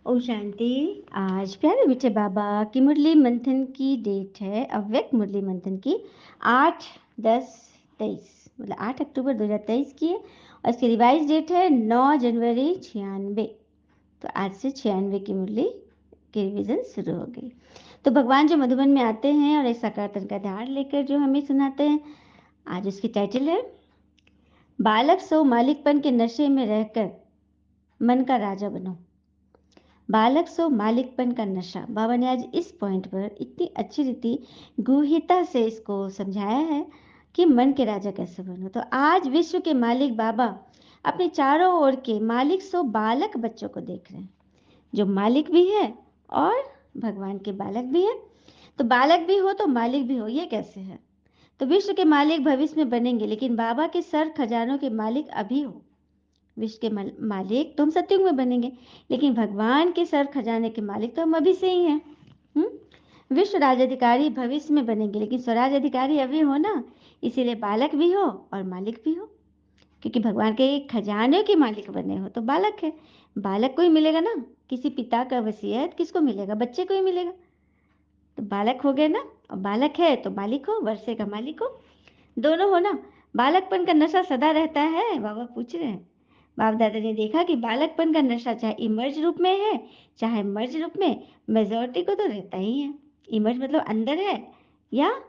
ओम शांति। आज प्यारे मीठे बाबा की मुरली मंथन की डेट है, अव्यक्त मुरली मंथन की 8/10/23 मतलब 8 अक्टूबर 2023 की है और इसकी रिवाइज डेट है 9 जनवरी 96। तो आज से 96 की मुरली की रिवीजन शुरू हो गई। तो भगवान जो मधुबन में आते हैं और एक सकारात्मक का ध्यान लेकर जो हमें सुनाते हैं, आज उसकी टाइटल है बालक सो मालिकपन के नशे में रहकर मन का राजा बनो। बालक सो मालिकपन का नशा। बाबा ने आज इस पॉइंट पर इतनी अच्छी रीति गूढ़ता से इसको समझाया है कि मन के राजा कैसे बनो। तो आज विश्व के मालिक बाबा अपने चारों ओर के मालिक सो बालक बच्चों को देख रहे हैं, जो मालिक भी है और भगवान के बालक भी है। तो बालक भी हो तो मालिक भी हो, ये कैसे है? तो विश्व के मालिक भविष्य में बनेंगे, लेकिन बाबा के सर खजानों के मालिक अभी हो। विश्व के मालिक तो हम सत्युग में बनेंगे, लेकिन भगवान के सर खजाने के मालिक तो हम अभी से ही हैं। विश्व राज्याधिकारी भविष्य में बनेंगे, लेकिन स्वराज अधिकारी अभी हो ना, इसीलिए बालक भी हो और मालिक भी हो। क्योंकि भगवान के खजाने के मालिक बने हो तो बालक है। बालक को ही मिलेगा ना, किसी पिता का वसीयत किसको मिलेगा? बच्चे को ही मिलेगा। तो बालक हो गए ना, और बालक है तो मालिक हो, वर्षे का मालिक हो, दोनों हो ना। बालकपन का नशा सदा रहता है, बाबा पूछ रहे हैं। बाप दादा ने देखा कि बालकपन का नशा चाहे इमर्ज रूप में है चाहे मर्ज रूप में, मेजोरिटी को तो रहता ही है। इमर्ज मतलब अंदर है या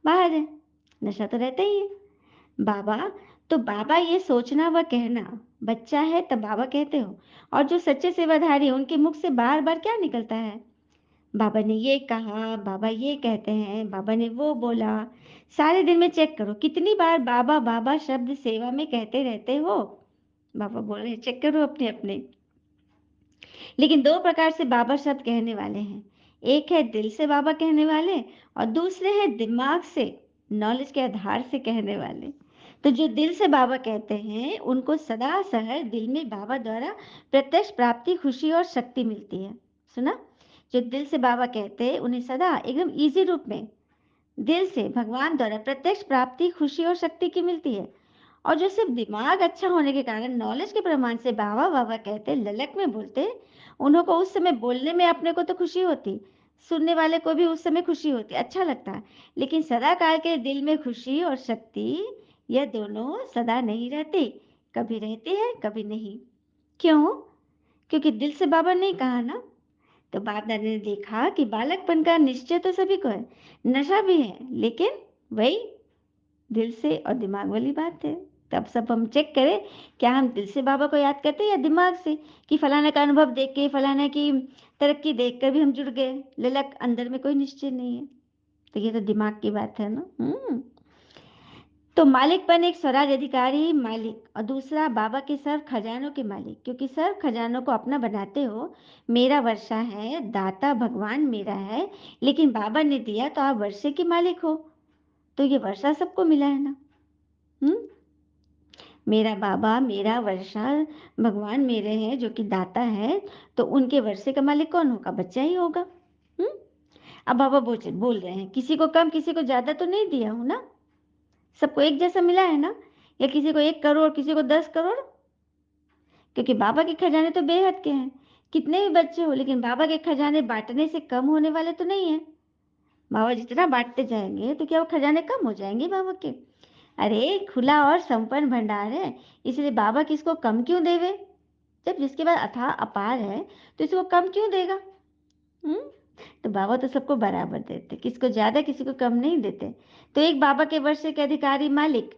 बाहर है, नशा तो रहता ही है। बाबा तो बाबा ये सोचना व कहना, बच्चा है तब बाबा कहते हो, और जो सच्चे सेवाधारी उनके मुख से बार बार क्या निकलता है? बाबा ने ये कहा, बाबा ये कहते हैं, बाबा ने वो बोला। सारे दिन में चेक करो कितनी बार बाबा बाबा शब्द सेवा में कहते रहते हो। बाबा बोल रहे हैं, चेक करो अपने अपने। लेकिन दो प्रकार से बाबा शब्द कहने वाले हैं, एक है दिल से बाबा कहने वाले और दूसरे है दिमाग से, नॉलेज के आधार से कहने वाले। तो जो दिल से बाबा कहते हैं उनको सदा सहर दिल में बाबा द्वारा प्रत्यक्ष प्राप्ति, खुशी और शक्ति मिलती है। सुना? जो दिल से बाबा कहते हैं उन्हें सदा एकदम इजी रूप में दिल से भगवान द्वारा प्रत्यक्ष प्राप्ति, खुशी और शक्ति की मिलती है। और जो सिर्फ दिमाग अच्छा होने के कारण नॉलेज के प्रमाण से बाबा बाबा कहते, ललक में बोलते, उन्हों को उस समय बोलने में अपने को तो खुशी होती, सुनने वाले को भी उस समय खुशी होती, अच्छा लगता है। लेकिन सदा काल के दिल में खुशी और शक्ति, यह दोनों सदा नहीं रहती, कभी रहती है कभी नहीं। क्यों? क्योंकि दिल से बाबा ने कहा ना। तो बाप दादा ने देखा कि बालकपन का निश्चय तो सभी को है, नशा भी है, लेकिन वही दिल से और दिमाग वाली बात है। तब सब हम चेक करें, क्या हम दिल से बाबा को याद करते हैं या दिमाग से, कि फलाना का अनुभव देख के, फलाना की तरक्की देख कर भी हम जुड़ गए, ललक अंदर में कोई निश्चय नहीं है। तो ये तो दिमाग की बात है ना। तो मालिकपन एक स्वराज अधिकारी मालिक और दूसरा बाबा के सर्व खजानों के मालिक। क्योंकि सर्व खजानों को अपना बनाते हो, मेरा वर्षा है, दाता भगवान मेरा है, लेकिन बाबा ने दिया तो आप वर्षे के मालिक हो। तो ये वर्षा सबको मिला है ना। हम्म मेरा बाबा, मेरा वर्षा, भगवान मेरे हैं जो कि दाता है, तो उनके वर्षे का मालिक कौन होगा? बच्चा ही होगा। हम्म अब बाबा बोल रहे हैं, किसी को कम किसी को ज्यादा तो नहीं दिया हूं ना, सबको एक जैसा मिला है ना। या किसी को 1 करोड़ किसी को 10 करोड़, क्योंकि बाबा के खजाने तो बेहद के हैं। कितने भी बच्चे हो, लेकिन बाबा के खजाने बांटने से कम होने वाले तो नहीं है। बाबा जितना बांटते जाएंगे तो क्या वो खजाने कम हो जाएंगे बाबा के? अरे खुला और संपन्न भंडार है, इसलिए बाबा किसको कम क्यों देवे? जब जिसके पास अथाह अपार है तो इसको कम क्यों देगा? हम्म तो बाबा तो सबको बराबर देते, किसको ज्यादा किसी को कम नहीं देते। तो एक बाबा के वर्ष के अधिकारी मालिक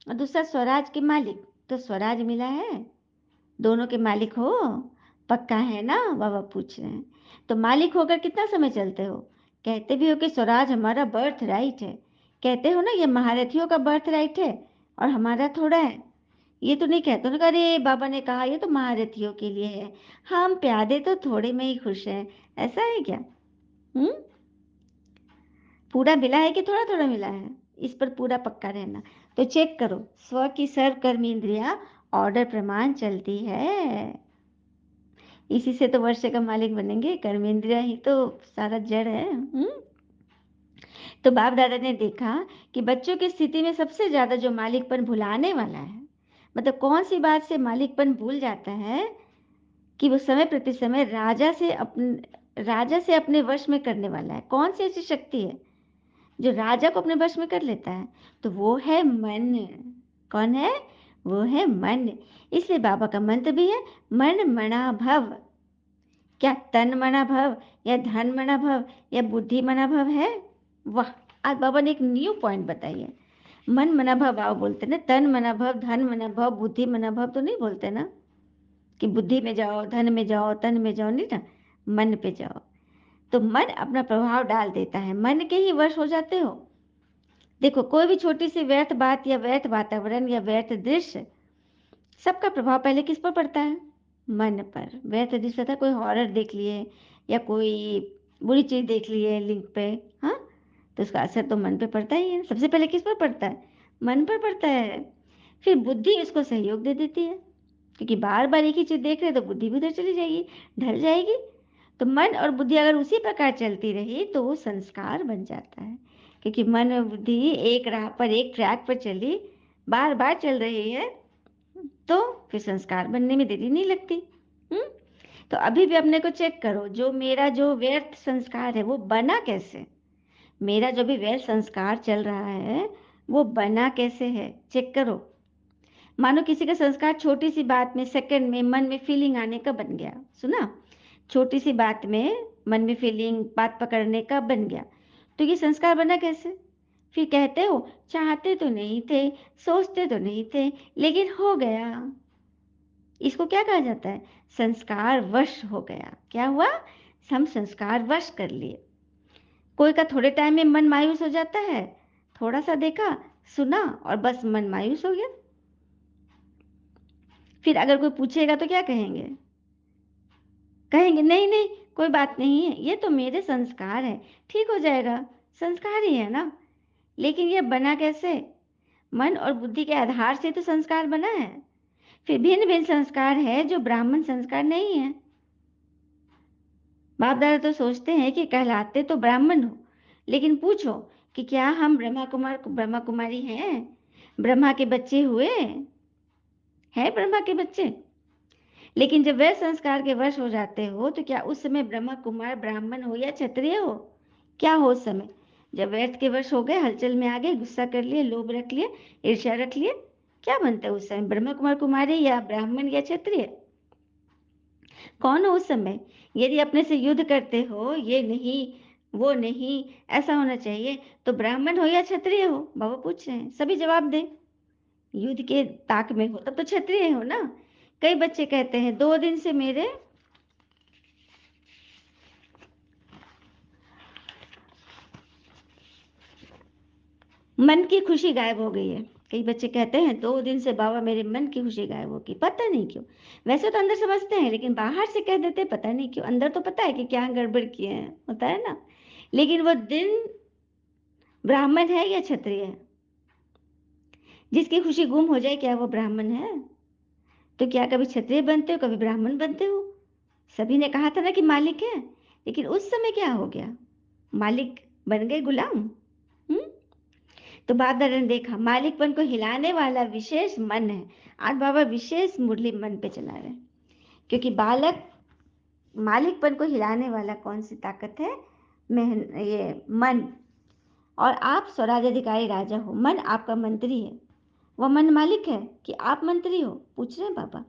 और दूसरा स्वराज के मालिक। तो स्वराज मिला है, दोनों के मालिक हो, पक्का है ना? बाबा पूछ रहे हैं। तो मालिक होकर कितना समय चलते हो? कहते भी हो कि स्वराज हमारा बर्थ राइट है, कहते हो ना ये महारथियों का बर्थ राइट है और हमारा थोड़ा है। ये तो नहीं कहते ना, अरे बाबा ने कहा ये तो महारथियों के लिए है, हम प्यादे तो थोड़े में ही खुश हैं, ऐसा है क्या? हम्म पूरा मिला है कि थोड़ा थोड़ा मिला है? इस पर पूरा पक्का रहना। तो चेक करो, स्व की सर्व कर्म इंद्रिया ऑर्डर प्रमाण चलती है, इसी से तो वर्ष का मालिक बनेंगे। कर्म इंद्रिया ही तो सारा जड़ है। तो बाप दादा ने देखा कि बच्चों की स्थिति में सबसे ज्यादा जो मालिकपन भुलाने वाला है, मतलब कौन सी बात से मालिकपन भूल जाता है, कि वो समय प्रति समय राजा से अपने वश में करने वाला है। कौन सी ऐसी शक्ति है जो राजा को अपने वश में कर लेता है? तो वो है मन। कौन है? वो है मन। इसलिए बाबा का मंत्र भी है, मन मना भव। क्या तन मना भव या धन मना भव या बुद्धि मना भव है? वाह! आज बाबा ने एक न्यू पॉइंट बताई है। मन मना भव आओ बोलते ना, तन मना भव, धन मना भव, बुद्धि मना भव तो नहीं बोलते ना, कि बुद्धि में जाओ, धन में जाओ, तन में जाओ, नहीं ना, मन पे जाओ। तो मन अपना प्रभाव डाल देता है, मन के ही वश हो जाते हो। देखो, कोई भी छोटी सी व्यर्थ बात या व्यर्थ वातावरण या व्यर्थ दृश्य, सबका प्रभाव पहले किस पर पड़ता है? मन पर। व्यर्थ दृश्य था, कोई हॉरर देख लिए या कोई बुरी चीज देख लिए लिंक पे, हाँ, तो उसका असर तो मन पे पड़ता ही है। सबसे पहले किस पर पड़ता है? मन पर पड़ता है। फिर बुद्धि उसको सहयोग दे देती है, क्योंकि बार बार एक ही चीज देख रहे तो बुद्धि भी उधर चली जाएगी, ढल जाएगी। तो मन और बुद्धि अगर उसी प्रकार चलती रही तो वो संस्कार बन जाता है, क्योंकि मन और बुद्धि एक राह पर, एक ट्रैक पर चली, बार बार चल रही है, तो फिर संस्कार बनने में देरी नहीं लगती। हम्म तो अभी भी अपने को चेक करो, जो मेरा जो व्यर्थ संस्कार है वो बना कैसे? मेरा जो भी व्यर्थ संस्कार चल रहा है वो बना कैसे है? चेक करो। मानो किसी का संस्कार छोटी सी बात में, सेकंड में मन में फीलिंग आने का बन गया। सुना? छोटी सी बात में मन में फीलिंग, बात पकड़ने का बन गया, तो ये संस्कार बना कैसे? फिर कहते हो चाहते तो नहीं थे, सोचते तो नहीं थे, लेकिन हो गया। इसको क्या कहा जाता है? संस्कार वश हो गया। क्या हुआ? हम संस्कार वश कर लिए। कोई का थोड़े टाइम में मन मायूस हो जाता है, थोड़ा सा देखा, सुना और बस मन मायूस हो गया। फिर अगर कोई पूछेगा तो क्या कहेंगे? कहेंगे नहीं नहीं, कोई बात नहीं है, ये तो मेरे संस्कार है, ठीक हो जाएगा, संस्कार ही है ना। लेकिन ये बना कैसे? मन और बुद्धि के आधार से तो संस्कार बना है। फिर भिन्न भिन्न संस्कार है जो ब्राह्मण संस्कार नहीं है। बाप दादा तो सोचते हैं कि कहलाते तो ब्राह्मण हो, लेकिन पूछो कि क्या हम ब्रह्मा कुमारी हैं? ब्रह्मा के बच्चे हुए हैं? ब्रह्मा के बच्चे? लेकिन जब वह संस्कार के वश हो जाते हो तो क्या उस समय ब्रह्मा कुमार ब्राह्मण हो या क्षत्रिय हो? क्या हो उस समय? जब व्यर्थ के वश हो गए, हलचल में आ गए, गुस्सा कर लिए, लोभ रख लिए, ईर्ष्या रख लिए, क्या बनता है उस समय? ब्रह्मा कुमार कुमारी या ब्राह्मण या क्षत्रिय? कौन हो उस समय? यदि अपने से युद्ध करते हो, ये नहीं वो नहीं ऐसा होना चाहिए, तो ब्राह्मण हो या क्षत्रिय हो? बाबा पूछ रहे हैं, सभी जवाब दे। युद्ध के ताक में हो तब तो क्षत्रिय हो ना। कई बच्चे कहते हैं 2 दिन से मेरे मन की खुशी गायब हो गई है। कई बच्चे कहते हैं 2 दिन से बाबा मेरे मन की खुशी गायब हो गई, पता नहीं क्यों। वैसे तो अंदर समझते हैं, लेकिन बाहर से कह देते पता नहीं क्यों। अंदर तो पता है कि क्या गड़बड़ किए हैं, होता है ना। लेकिन वो दिन ब्राह्मण है या क्षत्रिय है? जिसकी खुशी गुम हो जाए, क्या वो ब्राह्मण है? तो क्या कभी क्षत्रिय बनते हो, कभी ब्राह्मण बनते हो? सभी ने कहा था ना कि मालिक है, लेकिन उस समय क्या हो गया? मालिक बन गए गुलाम। हम्म तो बाप दादा ने देखा मालिकपन को हिलाने वाला विशेष मन है। आज बाबा विशेष मुरली मन पे चला रहे हैं, क्योंकि बालक मालिकपन को हिलाने वाला कौन सी ताकत है? ये मन। और आप स्वराज्याधिकारी राजा हो, मन आपका मंत्री है। वह मन मालिक है कि आप मंत्री हो? पूछ रहे हैं बाबा।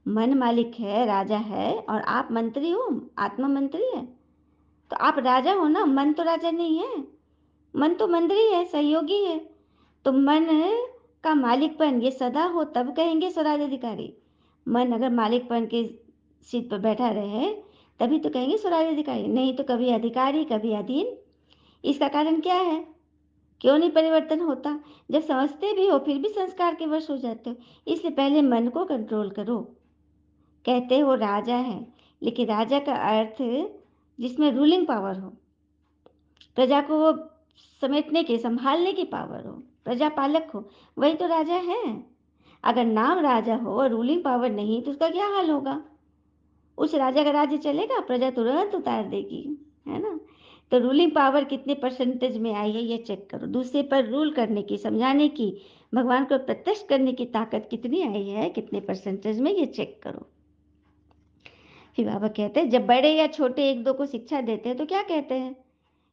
मन मालिक है, राजा है, और आप मंत्री हो, आत्मा मंत्री है। तो आप राजा हो ना, मन तो राजा नहीं है। मन तो मंत्री है, सहयोगी है। तो मन का मालिकपन ये सदा हो तब कहेंगे स्वराज्याधिकारी। मन अगर मालिकपन के सीट पर बैठा रहे तभी तो कहेंगे स्वराज्याधिकारी, नहीं तो कभी अधिकारी कभी अधीन। इसका कारण क्या है? क्यों नहीं परिवर्तन होता? जब समझते भी हो फिर भी संस्कार के वश हो जाते हो। इसलिए पहले मन को कंट्रोल करो। कहते हो राजा है, लेकिन राजा का अर्थ जिसमें रूलिंग पावर हो, प्रजा को वो समेटने की, संभालने की पावर हो, प्रजा पालक हो, वही तो राजा है। अगर नाम राजा हो और रूलिंग पावर नहीं तो उसका क्या हाल होगा? उस राजा का राज्य चलेगा? प्रजा तुरंत उतार देगी, है ना। तो रूलिंग पावर कितने परसेंटेज में आई है ये चेक करो। दूसरे पर रूल करने की, समझाने की, भगवान को प्रत्यक्ष करने की ताकत कितनी आई है, कितने परसेंटेज में, ये चेक करो। फिर बाबा कहते हैं जब बड़े या छोटे एक दो को शिक्षा देते हैं तो क्या कहते हैं,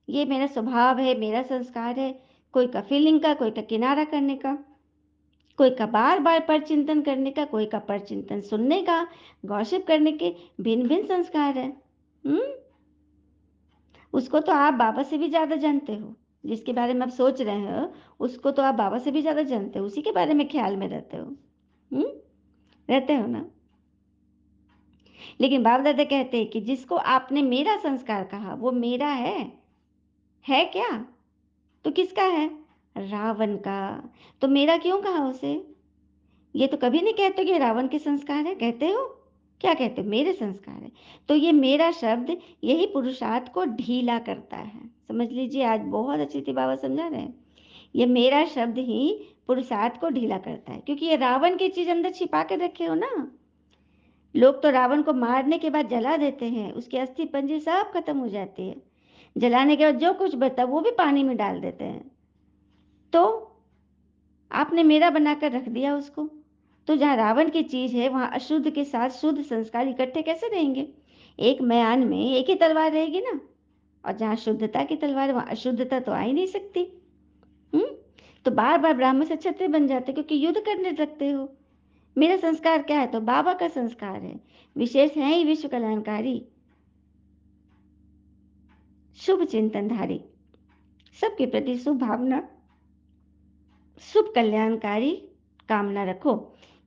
ये मेरा स्वभाव है, मेरा संस्कार है। कोई का फीलिंग का, कोई का किनारा करने का, कोई का बार बार पर चिंतन करने का, कोई का पर चिंतन सुनने का, गॉसिप करने के। भिन्न भिन्न संस्कार है। हम्म। उसको तो आप बाबा से भी ज्यादा जानते हो, जिसके बारे में आप सोच रहे हो उसको तो आप बाबा से भी ज्यादा जानते हो, उसी के बारे में ख्याल में रहते हो। हम्म। रहते हो ना। लेकिन बाप दादा कहते हैं कि जिसको आपने मेरा संस्कार कहा वो मेरा है क्या? तो किसका है? रावण का। तो मेरा क्यों कहा उसे? ये तो कभी नहीं कहते कि रावण के संस्कार है, कहते हो? क्या कहते हो? मेरे संस्कार है। तो ये मेरा शब्द यही पुरुषार्थ को ढीला करता है। समझ लीजिए, आज बहुत अच्छी थी बाबा समझा रहे हैं। ये मेरा शब्द ही पुरुषार्थ को ढीला करता है, क्योंकि ये रावण की चीज अंदर छिपा कर रखे हो ना। लोग तो रावण को मारने के बाद जला देते हैं, उसकी अस्थि पंजरी सब खत्म हो जाती है। जलाने के बाद जो कुछ बचा वो भी पानी में डाल देते हैं। तो आपने मेरा बनाकर रख दिया उसको। तो जहाँ रावण की चीज है वहां अशुद्ध के साथ शुद्ध संस्कार इकट्ठे कैसे रहेंगे? एक म्यान में एक ही तलवार रहेगी ना। और जहाँ शुद्धता की तलवार है वहां अशुद्धता तो आ ही नहीं सकती। हम्म। तो बार बार ब्राह्मण से क्षत्रिय बन जाते, क्योंकि युद्ध करने लगते हो। मेरा संस्कार क्या है? तो बाबा का संस्कार है। विशेष है ही विश्व कल्याणकारी, शुभ चिंतनधारी, सबके प्रति शुभ भावना, शुभ कल्याणकारी कामना रखो।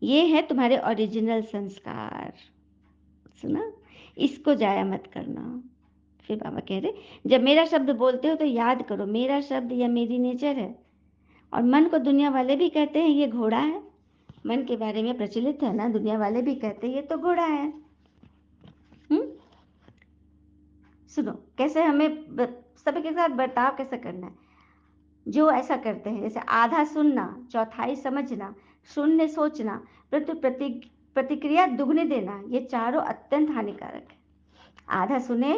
ये है तुम्हारे ओरिजिनल संस्कार। सुना? इसको जाया मत करना। फिर बाबा कह रहे जब मेरा शब्द बोलते हो तो याद करो मेरा शब्द या मेरी नेचर है। और मन को दुनिया वाले भी कहते हैं ये घोड़ा है। मन के बारे में प्रचलित है ना, दुनिया वाले भी कहते हैं ये तो घोड़ा है। हम्म। सुनो कैसे हमें सभी के साथ बर्ताव कैसे करना है। जो ऐसा करते हैं जैसे आधा सुनना, चौथाई समझना, शून्य सोचना, प्रतिक्रिया दुगनी देना, ये चारों अत्यंत हानिकारक है। आधा सुने,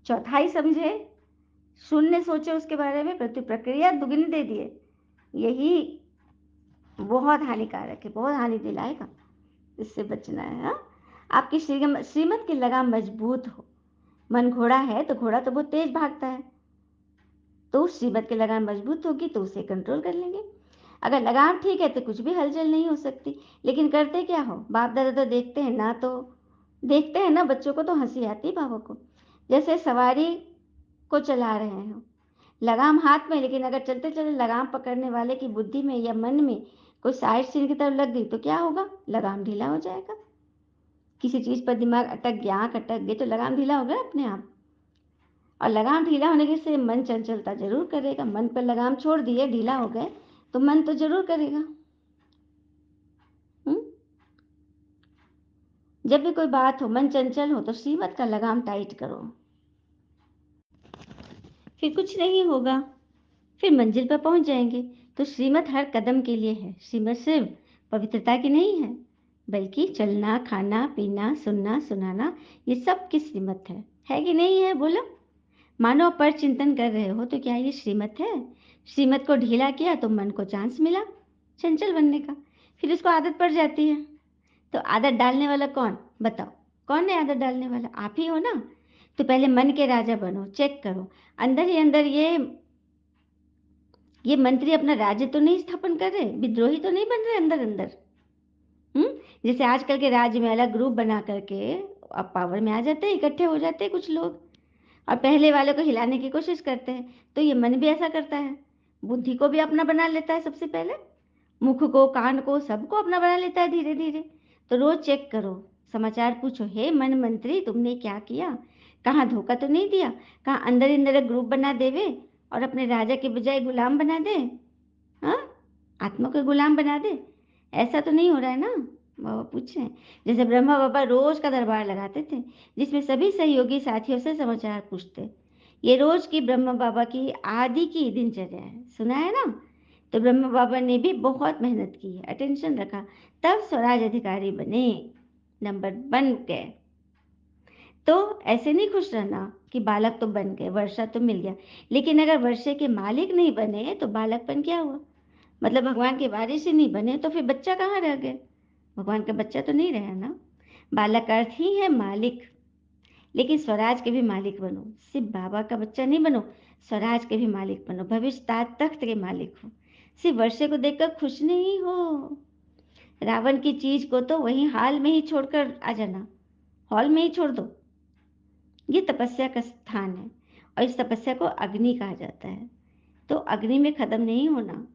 चौथाई समझे, शून्य सोचे उसके बारे में, प्रक्रिया दुगनी दे दिए, यही बहुत हानिकारक है, बहुत हानि दिलाएगा। इससे बचना है। हाँ? आपकी श्रीमत की लगाम मजबूत हो। मन घोड़ा है तो घोड़ा तो बहुत तेज भागता है, तो उस श्रीमत की लगाम मजबूत होगी तो उसे कंट्रोल कर लेंगे। अगर लगाम ठीक है तो कुछ भी हलचल नहीं हो सकती। लेकिन करते क्या हो, बाप दादा तो देखते हैं ना, तो देखते हैं ना, बच्चों को तो हंसी आती है बाबा को। जैसे सवारी को चला रहे हो, लगाम हाथ में, लेकिन अगर चलते चलते लगाम पकड़ने वाले की बुद्धि में या मन में कोई साइड सीन की तरफ लग गई तो क्या होगा? लगाम ढीला हो जाएगा। किसी चीज पर दिमाग अटक गया, आंख अटक गई तो लगाम ढीला होगा अपने आप। और लगाम ढीला होने से मन चंचलता जरूर करेगा। मन पर लगाम छोड़ दिए, ढीला हो गए तो मन तो जरूर करेगा। हुँ? जब भी कोई बात हो, मन चंचल हो तो श्रीमत का लगाम टाइट करो, फिर कुछ नहीं होगा, फिर मंजिल पर पहुंच जाएंगे। तो श्रीमत हर कदम के लिए है। श्रीमत सिर्फ पवित्रता की नहीं है, बल्कि चलना, खाना, पीना, सुनना, सुनाना, ये सब की श्रीमत है कि नहीं है? बोलो। मानो पर चिंतन कर रहे हो तो क्या ये श्रीमत है? श्रीमत को ढीला किया तो मन को चांस मिला चंचल बनने का, फिर उसको आदत पड़ जाती है। तो आदत डालने वाला कौन? बताओ, कौन है आदत डालने वाला? आप ही हो ना। तो पहले मन के राजा बनो, चेक करो अंदर ही अंदर ये मंत्री अपना राज्य तो नहीं स्थापन कर रहे, विद्रोही तो नहीं बन रहे अंदर अंदर। हम्म। जैसे आजकल के राज्य में अलग ग्रुप बना करके अब पावर में आ जाते हैं, इकट्ठे हो जाते हैं कुछ लोग, और पहले वाले को हिलाने की कोशिश करते हैं। तो ये मन भी ऐसा करता है, बुद्धि को भी अपना बना लेता है सबसे पहले, मुख को, कान को, सबको अपना बना लेता है धीरे धीरे। तो रोज चेक करो, समाचार पूछो, हे मन मंत्री तुमने क्या किया? कहाँ धोखा तो नहीं दिया? कहाँ अंदर ही अंदर ग्रुप बना देवे और अपने राजा के बजाय गुलाम बना दे? हाँ, आत्मा को गुलाम बना दे, ऐसा तो नहीं हो रहा है ना? बाबा पूछ रहे हैं। जैसे ब्रह्मा बाबा रोज का दरबार लगाते थे, जिसमें सभी सहयोगी साथियों से समाचार पूछते। ये रोज की ब्रह्मा बाबा की आदि की दिनचर्या है, सुना है ना? तो ब्रह्मा बाबा ने भी बहुत मेहनत की है, अटेंशन रखा, तब स्वराज अधिकारी बने, नंबर बन गए। तो ऐसे नहीं खुश रहना कि बालक तो बन गए, वर्षा तो मिल गया, लेकिन अगर वर्षे के मालिक नहीं बने तो बालकपन क्या हुआ? मतलब भगवान के वारिस ही नहीं बने तो फिर बच्चा कहाँ रह गए? भगवान का बच्चा तो नहीं रहा ना। बालक का अर्थ ही है मालिक, लेकिन स्वराज के भी मालिक बनो। सिर्फ बाबा का बच्चा नहीं बनो, स्वराज के भी मालिक बनो, भविष्य तख्त के मालिक हो। सिर्फ वर्षे को देखकर खुश नहीं हो। रावण की चीज को तो वहीं हाल में ही छोड़कर आ जाना, हॉल में ही छोड़ दो। ये तपस्या का स्थान है और इस तपस्या को अग्नि कहा जाता है। तो अग्नि में खत्म नहीं होना।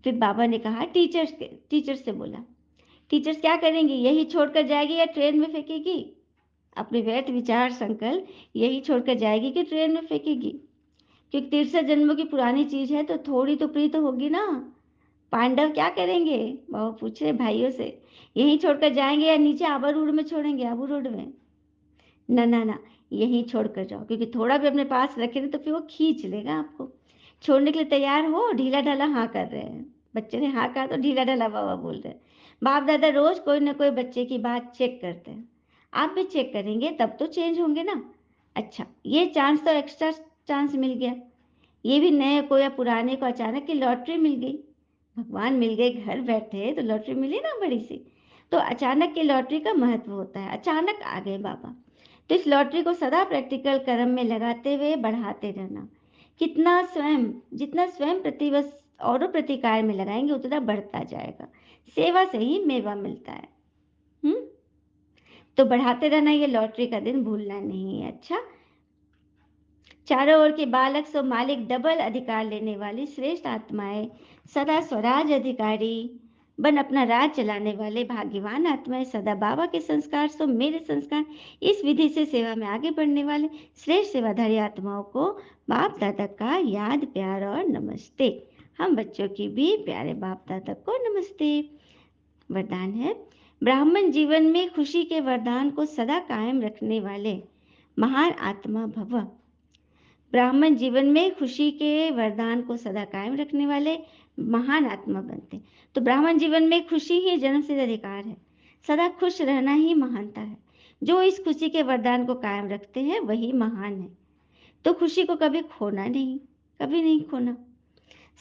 फिर बाबा ने कहा टीचर्स से बोला, टीचर्स क्या करेंगी, यही छोड़कर जाएगी या ट्रेन में फेंकेगी? अपने व्यर्थ विचार संकल्प यही छोड़कर जाएगी कि ट्रेन में फेंकेगी? क्योंकि 63 जन्मों की पुरानी चीज है तो थोड़ी तो प्रीत होगी ना। पांडव क्या करेंगे? बाबा पूछ रहे भाइयों से, यही छोड़कर जाएंगे या नीचे आबरूड में छोड़ेंगे, आबूरोड में? ना ना ना, यहीं छोड़ कर जाओ, क्योंकि थोड़ा भी अपने पास रखे ना तो फिर वो खींच लेगा आपको। छोड़ने के लिए तैयार हो? ढीला ढाला हाँ कर रहे हैं। बच्चे ने हाँ कहा तो ढीला ढाला बाबा बोल रहे हैं। बाप दादा रोज कोई ना कोई बच्चे की बात चेक करते हैं। आप भी चेक करेंगे तब तो चेंज होंगे ना। अच्छा, ये चांस तो एक्स्ट्रा चांस मिल गया। ये भी नए को या पुराने को अचानक की लॉटरी मिल गई। भगवान मिल गए घर बैठे तो लॉटरी मिली ना बड़ी सी। तो अचानक की लॉटरी का महत्व होता है, अचानक आ गए बाबा। तो इस लॉटरी को सदा प्रैक्टिकल कर्म में लगाते हुए बढ़ाते रहना। कितना स्वयं जितना स्वयं प्रतिवश औरों प्रति कार्य में लगाएंगे उतना बढ़ता जाएगा। सेवा से ही मेवा मिलता है। हम्म। तो बढ़ाते रहना, ये लॉटरी का दिन भूलना नहीं है। अच्छा, चारों ओर के बालक सो मालिक डबल अधिकार लेने वाली श्रेष्ठ आत्माएं, सदा स्वराज अधिकारी बन अपना राज चलाने वाले भाग्यवान आत्माएं, सदा बाबा के संस्कार सो मेरे संस्कार, इस विधि से सेवा में आगे बढ़ने वाले श्रेष्ठ सेवाधारी आत्माओं को बाप दादा का याद प्यार और नमस्ते। हम बच्चों की भी प्यारे बाप दादा को नमस्ते। वरदान है, ब्राह्मण जीवन में खुशी के वरदान को सदा कायम रखने वाले महान आत्मा भव। ब्राह्मण जीवन में खुशी के वरदान को सदा कायम रखने वाले महान आत्मा बनते। तो ब्राह्मण जीवन में खुशी ही जन्म सिद्ध अधिकार है। सदा खुश रहना ही महानता है। जो इस खुशी के वरदान को कायम रखते हैं वही महान है। तो खुशी को कभी खोना नहीं, कभी नहीं खोना।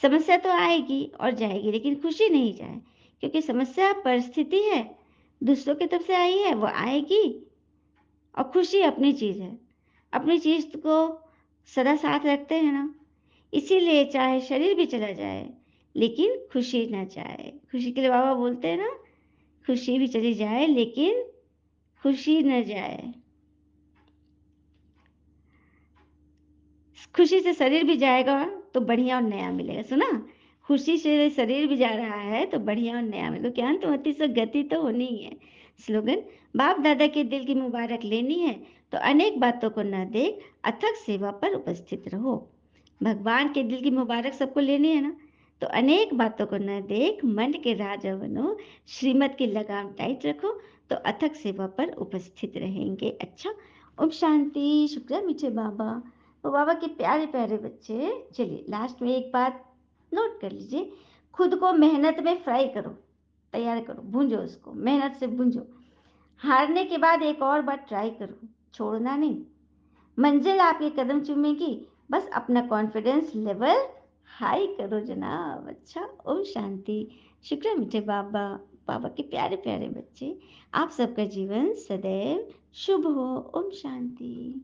समस्या तो आएगी और जाएगी लेकिन खुशी नहीं जाए, क्योंकि समस्या परिस्थिति है, दूसरों की तरफ से आई है, वो आएगी। और खुशी अपनी चीज है, अपनी चीज को सदा साथ रखते हैं ना। इसीलिए चाहे शरीर भी चला जाए लेकिन खुशी ना जाए। खुशी के लिए बाबा बोलते हैं ना, खुशी भी चली जाए लेकिन खुशी न जाए। खुशी से शरीर भी जाएगा तो बढ़िया और नया मिलेगा। सुना, खुशी से शरीर भी जा रहा है तो बढ़िया और नया मिलेगा। क्या अंतमति से गति तो होनी ही है। स्लोगन, बाप दादा के दिल की मुबारक लेनी है तो अनेक बातों को न देख अथक सेवा पर उपस्थित रहो। भगवान के दिल की मुबारक सबको लेनी है ना, तो अनेक बातों को न देख मन के राजा बनो, श्रीमत की लगाम टाइट रखो तो अथक सेवा पर उपस्थित रहेंगे। अच्छा, ओम शांति। शुक्रिया मीठे बाबा। तो बाबा के प्यारे प्यारे बच्चे, चलिए लास्ट में एक बात नोट कर लीजिए। खुद को मेहनत में फ्राई करो, तैयार करो, भूंजो उसको, मेहनत से भूंजो। हारने के बाद एक और बार ट्राई करो, छोड़ना नहीं। मंजिल आपके कदम चूमेगी, बस अपना कॉन्फिडेंस लेवल हाई करो जनाब। अच्छा, ओम शांति। शुक्र मीठे बाबा। बाबा के प्यारे प्यारे बच्चे, आप सबका जीवन सदैव शुभ हो। ओम शांति।